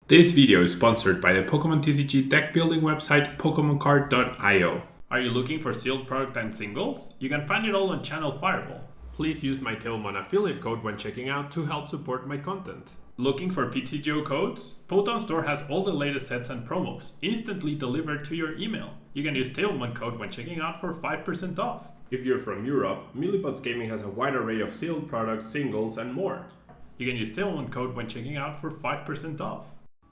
This video is sponsored by the Pokemon TCG deck building website PokemonCard.io. Are you looking for sealed product and singles? You can find it all on Channel Fireball. Please use my Tailmon affiliate code when checking out to help support my content. Looking for PTGO codes? Potown Store has all the latest sets and promos, instantly delivered to your email. You can use Tailmon code when checking out for 5% off. If you're from Europe, Millipots Gaming has a wide array of sealed products, singles, and more. You can use Tailmon code when checking out for 5% off.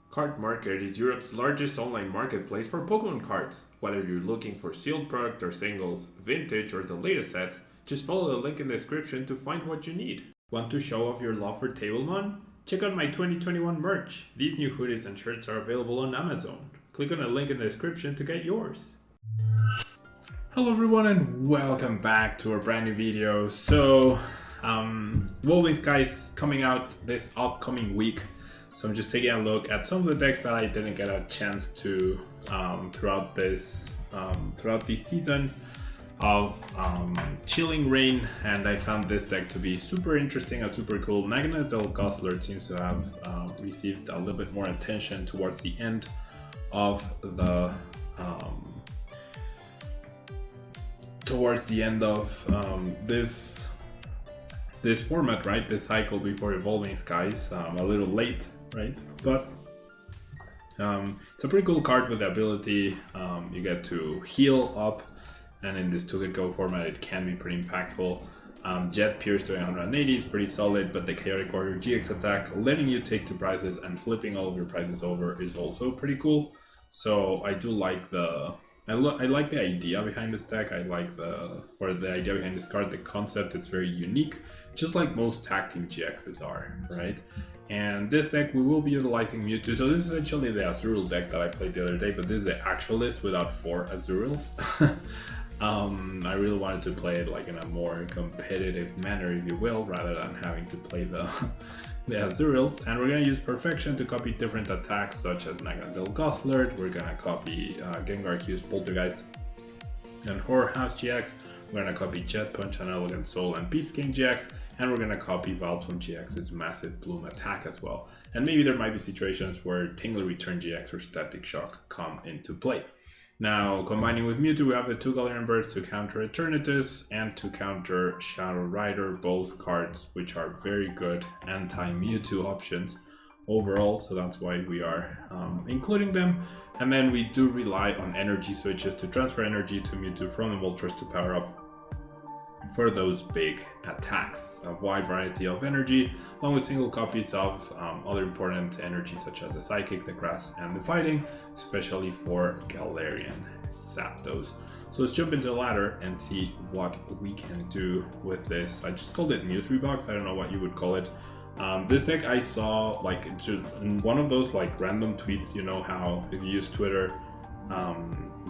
Card Market is Europe's largest online marketplace for Pokemon cards. Whether you're looking for sealed product or singles, vintage or the latest sets, just follow the link in the description to find what you need. Want to show off your love for Tablemon? Check out my 2021 merch. These new hoodies and shirts are available on Amazon. Click on the link in the description to get yours. Hello everyone and welcome back to a brand new video. So, Evolving Skies coming out this upcoming week. So I'm just taking a look at some of the decks that I didn't get a chance to throughout this season of Chilling Reign, and I found this deck to be super interesting and super cool. Magnetal Guzzler seems to have received a little bit more attention towards the end of the this format, right? This cycle before Evolving Skies, a little late. Right, but it's a pretty cool card with the ability you get to heal up, and in this 2-hit go format it can be pretty impactful. Jet Pierce to 180 is pretty solid, but the Chaotic Warrior GX attack, letting you take 2 prizes and flipping all of your prizes over, is also pretty cool. So I do like I like the idea behind this deck. I like the idea behind this card, the concept. It's very unique, just like most tag team GXs are, right? And this deck, we will be utilizing Mewtwo. So this is actually the Azurill deck that I played the other day, but this is the actual list without 4 Azurills. I really wanted to play it like in a more competitive manner, if you will, rather than having to play the Azurills. And we're going to use Perfection to copy different attacks, such as Magnetal Guzzler. We're going to copy Gengar Q's Poltergeist and Horror House GX. We're going to copy Jet Punch and Elegant Soul and Beast King GX. And we're going to copy Vileplume GX's Massive Bloom attack as well. And maybe there might be situations where Tingler Return GX or Static Shock come into play. Now, combining with Mewtwo, we have the 2 Galarian Birds to counter Eternatus and to counter Shadow Rider, both cards which are very good anti-Mewtwo options overall, so that's why we are including them. And then we do rely on energy switches to transfer energy to Mewtwo from the Moltres to power up for those big attacks. A wide variety of energy, along with single copies of other important energy such as the Psychic, the Grass, and the Fighting, especially for Galarian Zapdos. So let's jump into the ladder and see what we can do with this. I just called it Mewtwo Box. I don't know what you would call it. This deck I saw like in one of those like random tweets. You know how if you use Twitter,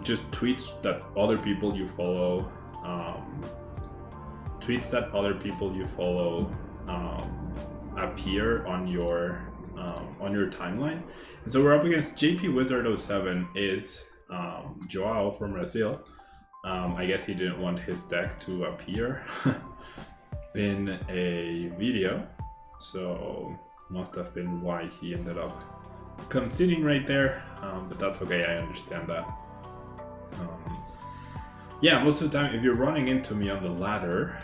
just tweets that other people you follow. Tweets that other people you follow appear on your timeline, and so we're up against JP Wizard 07 is Joao from Brazil. I guess he didn't want his deck to appear in a video, so must have been why he ended up conceding right there. But that's okay. I understand that. Yeah, most of the time, if you're running into me on the ladder,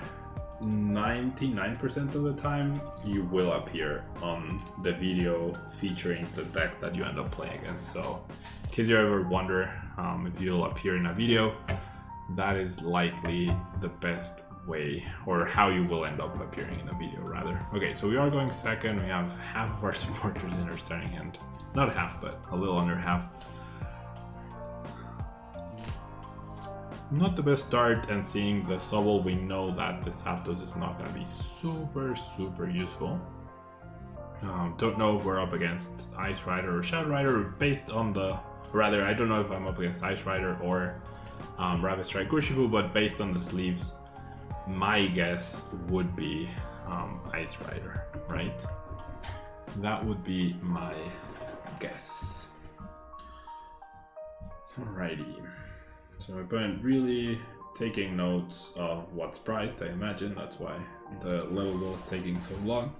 99% of the time, you will appear on the video featuring the deck that you end up playing against. So, in case you ever wonder if you'll appear in a video, that is likely the best way, or how you will end up appearing in a video, rather. Okay, so we are going second. We have half of our supporters in our starting hand. Not half, but a little under half. Not the best start, and seeing the Sobble, we know that the Zapdos is not going to be super useful. Don't know if we're up against Ice Rider or Shadow Rider, based on I don't know if I'm up against Ice Rider or Rapid Strike Urshifu, but based on the sleeves, my guess would be Ice Rider, right? That would be my guess. Alrighty. So my opponent really taking notes of what's priced, I imagine. That's why the level is taking so long.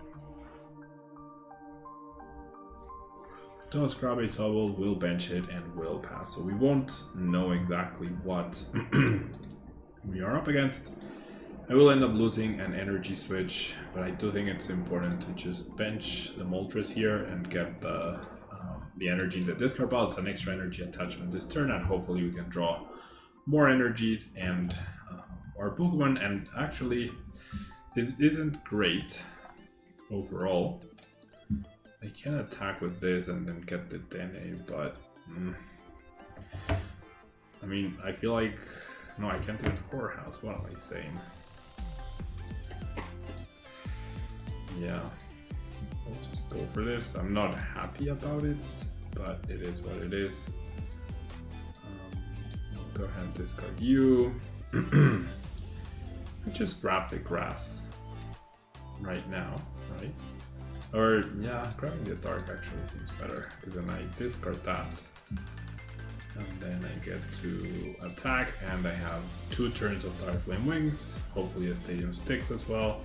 does grab a Sobble, will bench it, and will pass. So we won't know exactly what we are up against. I will end up losing an energy switch, but I do think it's important to just bench the Moltres here and get the energy in the discard pile. It's an extra energy attachment this turn, and hopefully we can draw more energies and our Pokemon. And actually, this isn't great overall. I can attack with this and then get the DNA, but I mean, I feel like no, I can't even 4-house. What am I saying? Yeah, I'll just go for this. I'm not happy about it, but it is what it is. I'll go ahead and discard you. I just grab the grass right now, right? Or yeah, grabbing the dark actually seems better, because then I discard that. And then I get to attack, and I have 2 turns of Dark Flame Wings. Hopefully the Stadium sticks as well.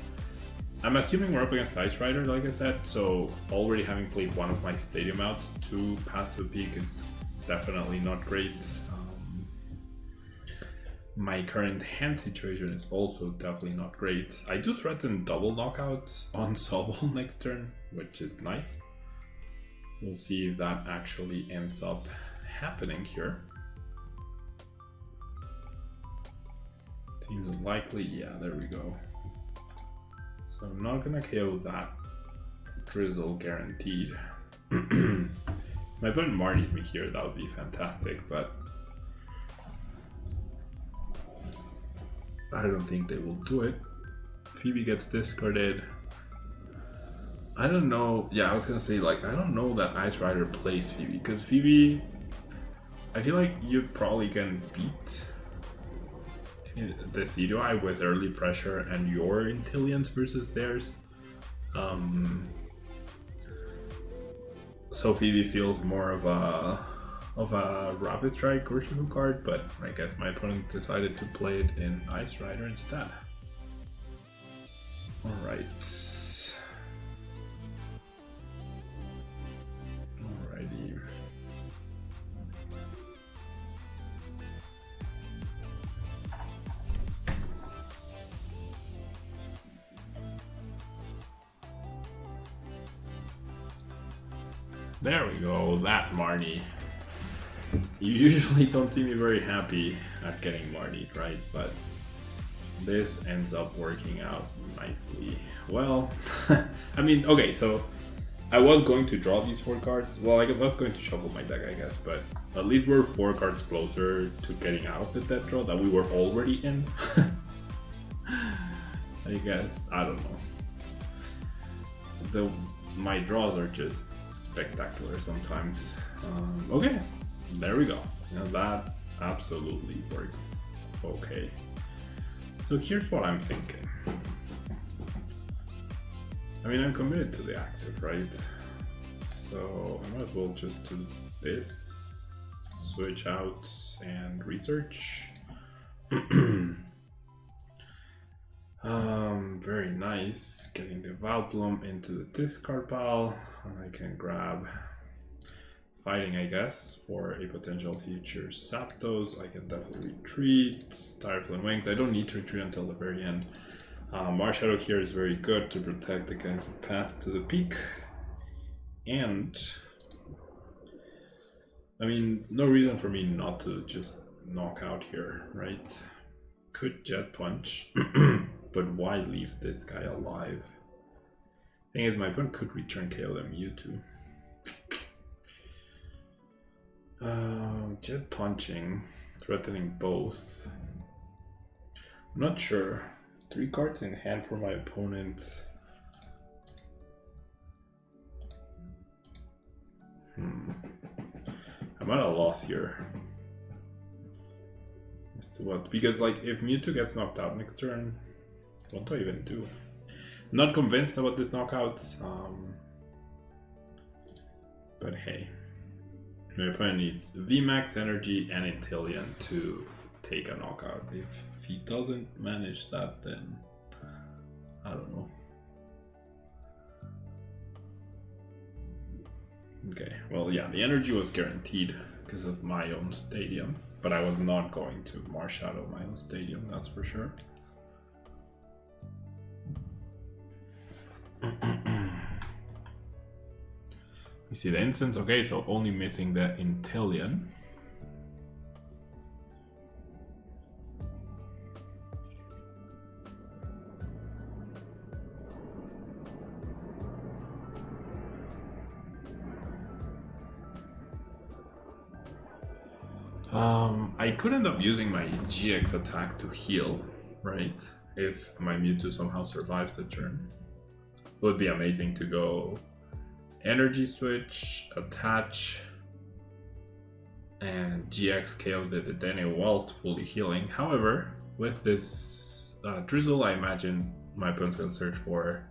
I'm assuming we're up against Ice Rider, like I said, so already having played one of my Stadium outs to pass to the peak is definitely not great. My current hand situation is also definitely not great. I do threaten double knockouts on Sobble next turn, which is nice. We'll see if that actually ends up happening here. Seems likely, yeah, there we go. So I'm not gonna KO that Drizzle guaranteed. My opponent Marnies me here, that would be fantastic, but I don't think they will do it. Phoebe gets discarded. I don't know. Yeah, I was gonna say, like, I don't know that Ice Rider plays Phoebe, because Phoebe, I feel like you probably can beat the Decidueye with early pressure and your Intillions versus theirs. So Phoebe feels more of a Rapid Strike Urshifu card, but I guess my opponent decided to play it in Ice Rider instead. Alright. Alrighty. There we go, that Marnie. You usually don't see me very happy at getting Marnied, right? But this ends up working out nicely. Well, I mean, okay, so I was going to draw these 4 cards. Well, I was going to shuffle my deck, I guess, but at least we're 4 cards closer to getting out of the death draw that we were already in. I guess, I don't know. My draws are just spectacular sometimes. Okay, there we go. Now that absolutely works. Okay, so here's what I'm thinking. I mean, I'm committed to the active, right? So I might as well just do this, switch out and research. Very nice. Getting the Vileplume into the discard pile. I can grab Fighting, I guess, for a potential future Zapdos. I can definitely retreat. Starflame Wings. I don't need to retreat until the very end. Marshadow here is very good to protect against Path to the Peak. And I mean, no reason for me not to just knock out here, right? Could Jet Punch, but why leave this guy alive? Thing is, my opponent could return KO the Mewtwo. Jet Punching, threatening both. I'm not sure. 3 cards in hand for my opponent. I'm at a loss here. As to what? Because, like, if Mewtwo gets knocked out next turn, what do I even do? I'm not convinced about this knockout. But hey. My opponent needs VMAX energy and Intillion to take a knockout. If he doesn't manage that, then I don't know. Okay, well, yeah, the energy was guaranteed because of my own stadium, but I was not going to Marshadow my own stadium, that's for sure. You see the instance, okay, so only missing the Intellion. I could end up using my GX attack to heal, right? If my Mewtwo somehow survives the turn. It would be amazing to go energy switch, attach, and GX KO the Dedenne whilst fully healing. However, with this Drizzle, I imagine my opponent's gonna search for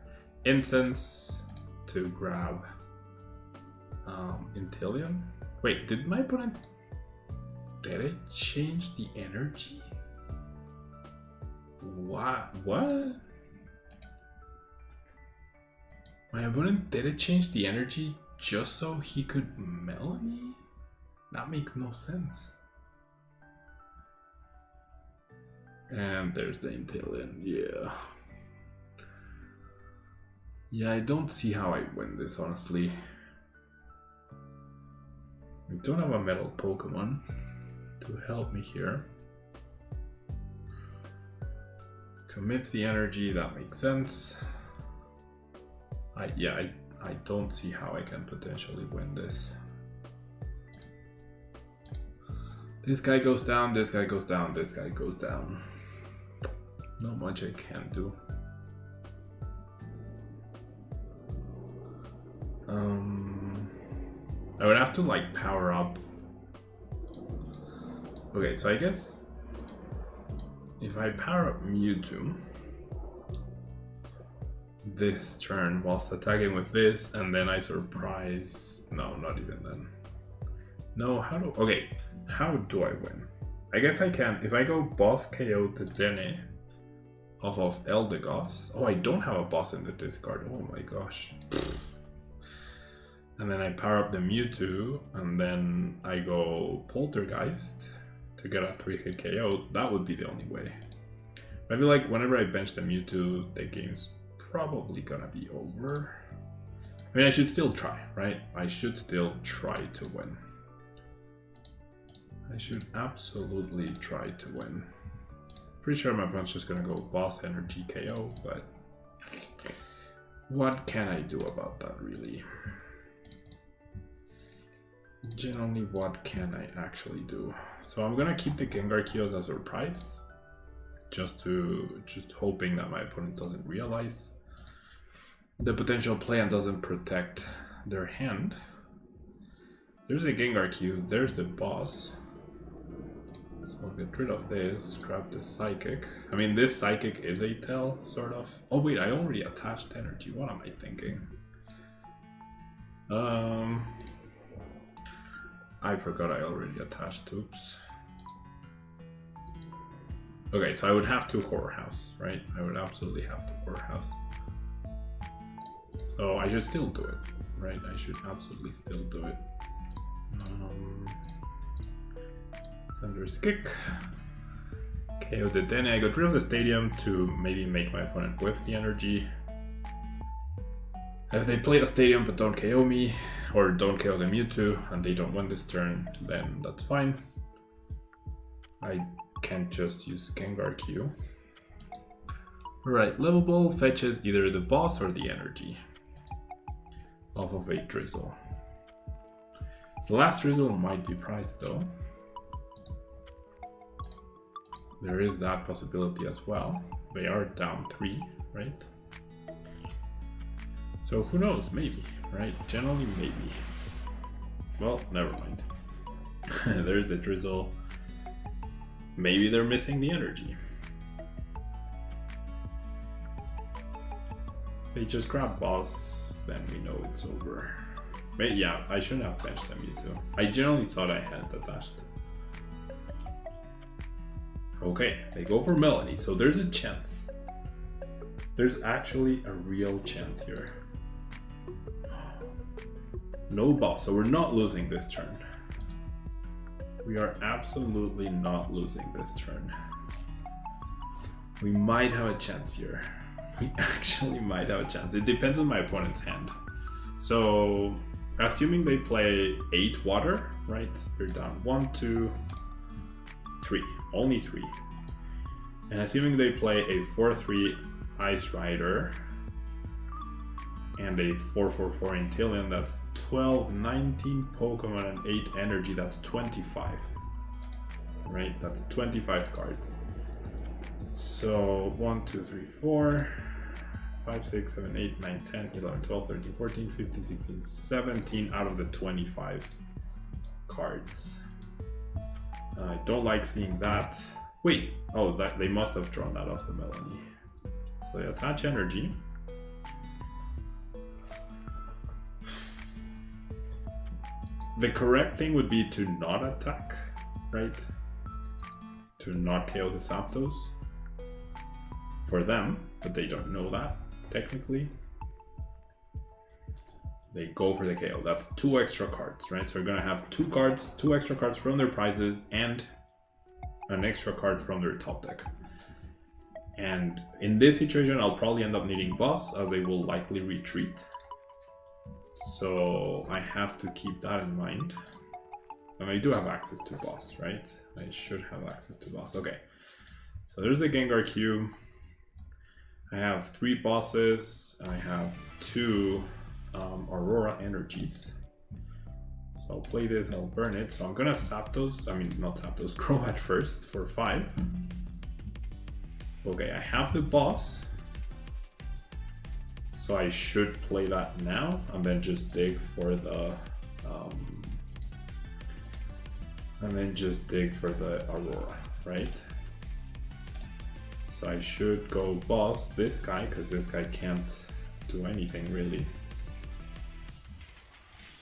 Incense to grab Intellion. Wait, did my opponent... Did it change the energy? What? My opponent did it change the energy just so he could Melanie? That makes no sense. And there's the Intellion, yeah. Yeah, I don't see how I win this, honestly. I don't have a metal Pokemon to help me here. Commits the energy, that makes sense. I don't see how I can potentially win this. This guy goes down, this guy goes down, this guy goes down. Not much I can do. I would have to like power up. Okay, so I guess if I power up Mewtwo this turn whilst attacking with this, and then I surprise... No, not even then. No, how do... Okay, how do I win? I guess I can, if I go boss KO the Dene off of Eldegoss. Oh, I don't have a boss in the discard. Oh my gosh. And then I power up the Mewtwo, and then I go Poltergeist to get a 3-hit KO. That would be the only way. I feel like whenever I bench the Mewtwo, the game's probably gonna be over. I mean, I should still try, right? I should still try to win. I should absolutely try to win. Pretty sure my opponent's just gonna go boss energy KO, but what can I do about that, really? Generally, what can I actually do? So I'm gonna keep the Gengar Key as a surprise, just hoping that my opponent doesn't realize the potential play and doesn't protect their hand. There's a Gengar Q, there's the boss. So I'll get rid of this, grab the Psychic. I mean, this Psychic is a tell, sort of. Oh wait, I already attached energy, what am I thinking? I forgot I already attached, oops. Okay, so I would have to Horror House, right? I would absolutely have to Horror House. So I should still do it, right? I should absolutely still do it. Thunderous Kick. KO the Dene. I got rid of the Stadium to maybe make my opponent whiff the energy. If they play a Stadium but don't KO me, or don't KO the Mewtwo, and they don't win this turn, then that's fine. I can't just use Gengar Q. Alright, Level Ball fetches either the boss or the energy off of a Drizzle. The last Drizzle might be priced though. There is that possibility as well. They are down 3, right? So who knows, maybe, right? Generally maybe. Well, never mind. There's the Drizzle. Maybe they're missing the energy. They just grab boss, then we know it's over. But yeah, I shouldn't have benched them, Mewtwo. I generally thought I had attached. Okay, they go for Melanie, so there's a chance. There's actually a real chance here. No boss, so we're not losing this turn. We are absolutely not losing this turn. We might have a chance here. We actually might have a chance. It depends on my opponent's hand. So, assuming they play 8 water, right? You're down 1, 2, 3. Only 3. And assuming they play a 4-3 Ice Rider and a 4-4-4 Inteleon, that's 12, 19 Pokemon and 8 energy, that's 25. Right? That's 25 cards. So 1, 2, 3, 4, 5, 6, 7, 8, 9, 10, 11, 12, 13, 14, 15, 16, 17 out of the 25 cards. I don't like seeing that. Wait, oh, they must have drawn that off the Melanie. So they attach energy. The correct thing would be to not attack, right? To not KO the Zapdos. For them, but they don't know that, technically. They go for the KO. That's 2 extra cards, right? So we're gonna have 2 extra cards from their prizes and an extra card from their top deck. And in this situation, I'll probably end up needing boss, as they will likely retreat. So I have to keep that in mind. And I do have access to boss, right? I should have access to boss. Okay. So there's the Gengar Cube. I have 3 bosses. I have 2 Aurora energies. So I'll play this, I'll burn it. So I'm gonna Zapdos, not Zapdos, Crobat first for 5. Okay, I have the boss. So I should play that now and then just dig for the Aurora, right? So I should go boss this guy, because this guy can't do anything really.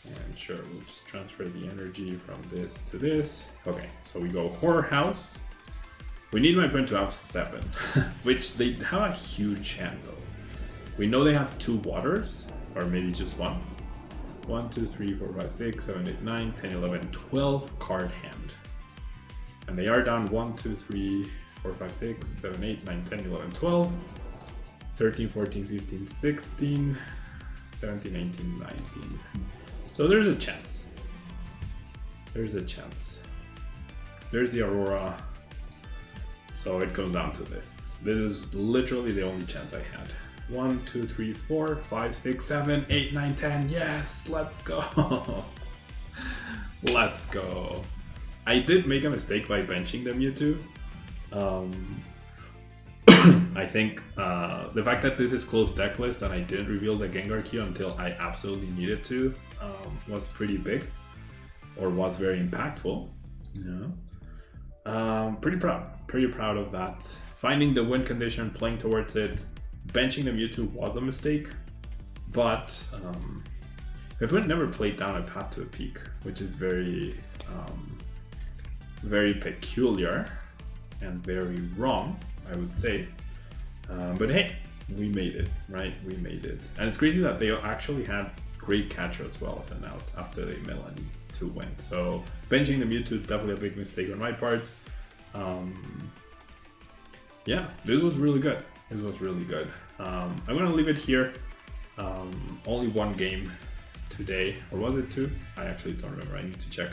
And sure, we'll just transfer the energy from this to this. Okay, so we go Horror House. We need my opponent to have 7, which they have a huge hand though. We know they have 2 waters, or maybe just 1. 1, 2, 3, 4, 5, 6, 7, 8, 9, 10, 11, 12 card hand. And they are down 1, 2, 3, 4, 5, 6, 7, 8, 9, 10, 11, 12, 13, 14, 15, 16, 17, 18, 19. So there's a chance. There's a chance. There's the Aurora. So it comes down to this. This is literally the only chance I had. 1, 2, 3, 4, 5, 6, 7, 8, 9, 10. Yes, let's go. Let's go. I did make a mistake by benching the Mewtwo. I think the fact that this is closed deck list and I didn't reveal the Gengar Q until I absolutely needed to was pretty big, or was very impactful. Pretty proud of that. Finding the win condition, playing towards it, benching the Mewtwo was a mistake, but my opponent never played down a Path to a Peak, which is very peculiar and very wrong, I would say. But hey, we made it, right? We made it. And it's crazy that they actually had great catcher as well as an out after they Melanie to win. So benching the Mewtwo is definitely a big mistake on my part. Yeah, this was really good. It was really good. I'm gonna leave it here. Only 1 game today, or was it 2? I actually don't remember. I need to check.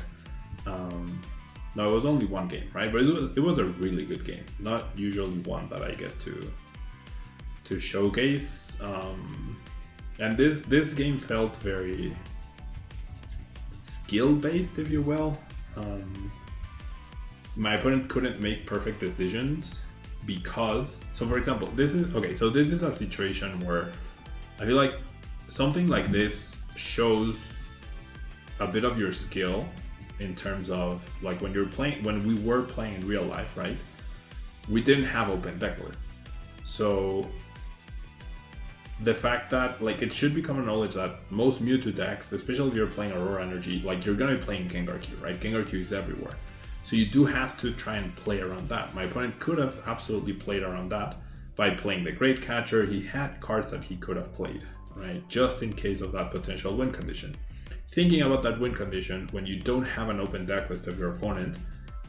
No, it was only 1 game, right? But it was a really good game. Not usually one that I get to showcase. And this game felt very skill based, if you will. My opponent couldn't make perfect decisions because, so for example, this is a situation where I feel like something like this shows a bit of your skill in terms of like when we were playing in real life, right? We didn't have open deck lists. So the fact that like it should be common knowledge that most Mewtwo decks, especially if you're playing Aurora Energy, like you're gonna be playing Gengar Q, right? Gengar Q is everywhere. So you do have to try and play around that. My opponent could have absolutely played around that by playing the Great Catcher. He had cards that he could have played, right? Just in case of that potential win condition. thinking about that win condition when you don't have an open deck list of your opponent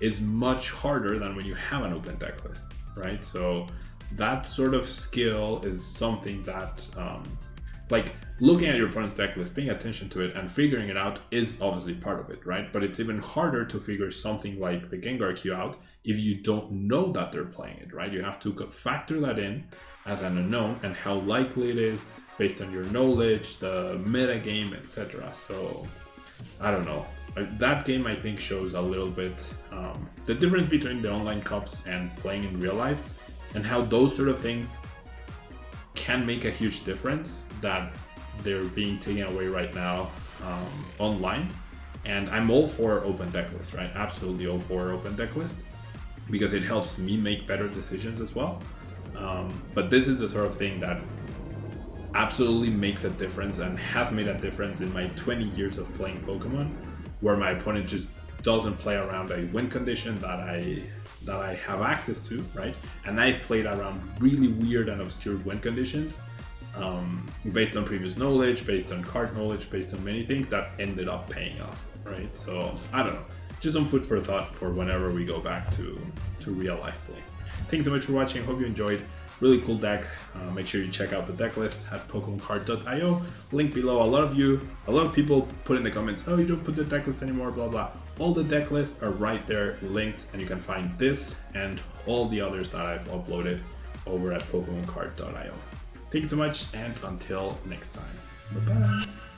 is much harder than when you have an open deck list, right? So that sort of skill is something that, like looking at your opponent's deck list, paying attention to it and figuring it out is obviously part of it, right? But it's even harder to figure something like the Gengar Q out if you don't know that they're playing it, right? You have to factor that in as an unknown and how likely it is based on your knowledge, the meta game, etc. So I don't know. That game I think shows a little bit the difference between the online cups and playing in real life, and how those sort of things can make a huge difference that they're being taken away right now online. And I'm all for open deck list, right? Absolutely all for open deck list, because it helps me make better decisions as well. But this is the sort of thing that absolutely makes a difference and has made a difference in my 20 years of playing Pokemon, where my opponent just doesn't play around a win condition that I have access to, right? And I've played around really weird and obscure win conditions based on previous knowledge, based on card knowledge, based on many things that ended up paying off, right? So I don't know, just some food for thought for whenever we go back to real life play. Thanks so much for watching. Hope you enjoyed. Really cool deck. Make sure you check out the deck list at PokemonCard.io. Link below. A lot of people put in the comments, oh, you don't put the deck list anymore, blah, blah. All the deck lists are right there linked, and you can find this and all the others that I've uploaded over at PokemonCard.io. Thank you so much, and until next time. Bye-bye.